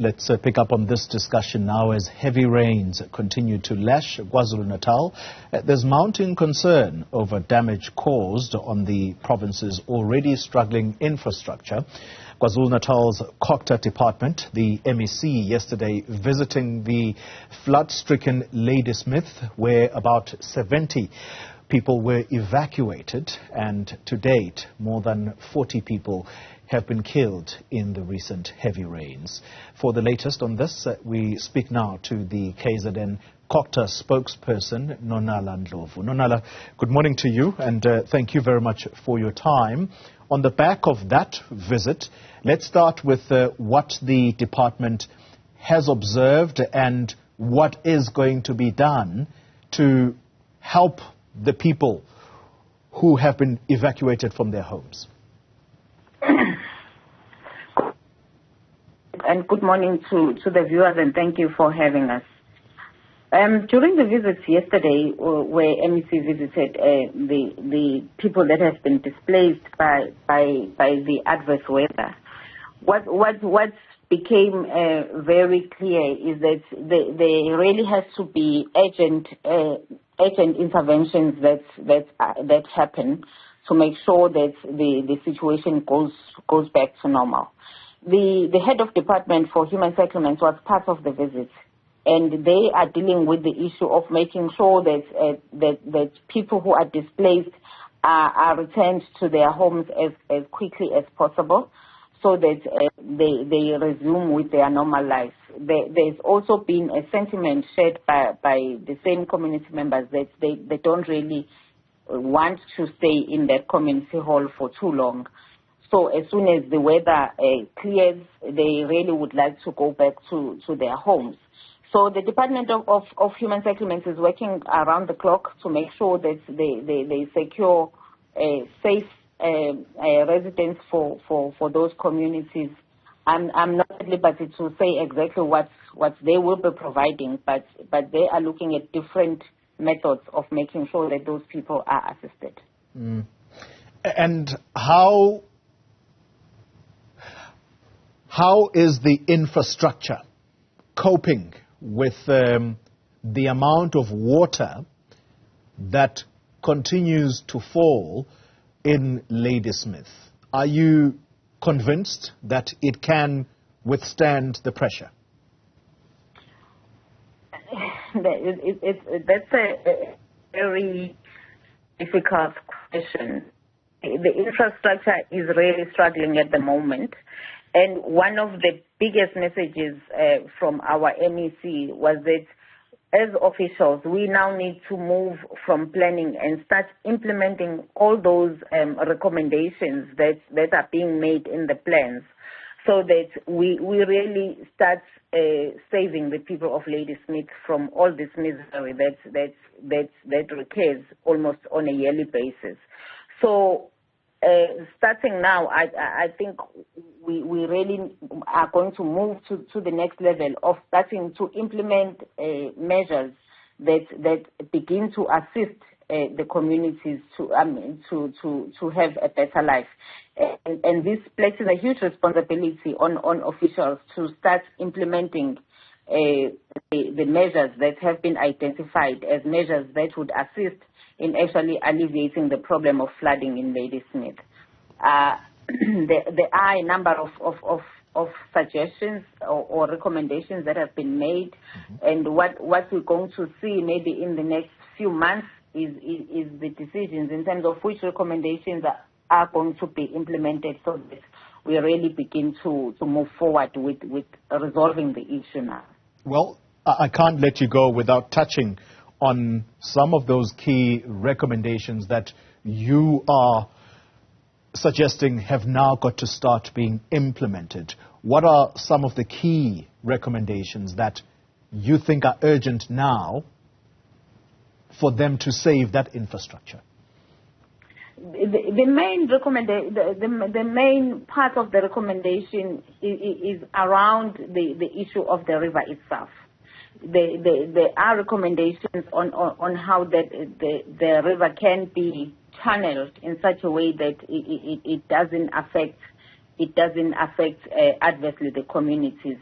Let's pick up on this discussion now as heavy rains continue to lash KwaZulu-Natal. There's mounting concern over damage caused on the province's already struggling infrastructure. KwaZulu-Natal's COGTA department, the MEC, yesterday visiting the flood-stricken Ladysmith, where about 70 people were evacuated, and to date, more than 40 people have been killed in the recent heavy rains. For the latest on this, we speak now to the KZN COGTA spokesperson, Nonala Ndlovu. Nonala, good morning to you, and thank you very much for your time. On the back of that visit, let's start with what the department has observed and what is going to be done to help the people who have been evacuated from their homes. And good morning to the viewers, and thank you for having us. During the visits yesterday, where MEC visited the people that have been displaced by the adverse weather, what became very clear is that there really has to be urgent interventions that happen to make sure that the situation goes back to normal. The head of department for human settlements was part of the visit, and they are dealing with the issue of making sure that people who are displaced are returned to their homes as quickly as possible, so that they resume with their normal lives. There's also been a sentiment shared by the same community members that they don't really want to stay in that community hall for too long. So as soon as the weather clears, they really would like to go back to their homes. So the Department of Human Settlements is working around the clock to make sure that they secure safe residence for those communities. I'm not at liberty to say exactly what they will be providing, but they are looking at different methods of making sure that those people are assisted. Mm. And how is the infrastructure coping with the amount of water that continues to fall in Ladysmith? Are you convinced that it can withstand the pressure? That's a very difficult question. The infrastructure is really struggling at the moment. And one of the biggest messages from our MEC was that as officials, we now need to move from planning and start implementing all those recommendations that are being made in the plans, so that we really start saving the people of Ladysmith from all this misery that recurs almost on a yearly basis. So starting now, I think we really are going to move to the next level of starting to implement measures that begin to assist the communities to have a better life. And this places a huge responsibility on officials to start implementing the measures that have been identified as measures that would assist in actually alleviating the problem of flooding in Ladysmith. There are a number of suggestions or recommendations that have been made, and what we're going to see maybe in the next few months is the decisions in terms of which recommendations are going to be implemented, so that we really begin to move forward with resolving the issue now. Well, I can't let you go without touching on some of those key recommendations that you are suggesting have now got to start being implemented. What are some of the key recommendations that you think are urgent now for them to save that infrastructure? The main part of the recommendation is around the issue of the river itself. There are recommendations on how the river can be channeled in such a way that it doesn't affect adversely the communities.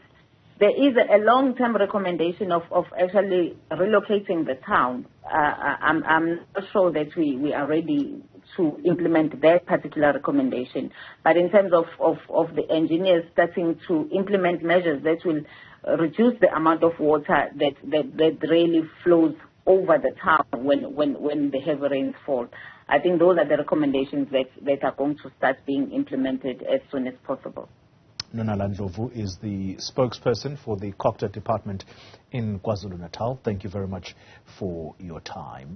There is a long-term recommendation of actually relocating the town. I'm not sure that we are ready to implement that particular recommendation. But in terms of the engineers starting to implement measures that will reduce the amount of water that really flows over the town when the heavy rains fall, I think those are the recommendations that are going to start being implemented as soon as possible. Nonala Ndlovu is the spokesperson for the COGTA department in KwaZulu-Natal. Thank you very much for your time.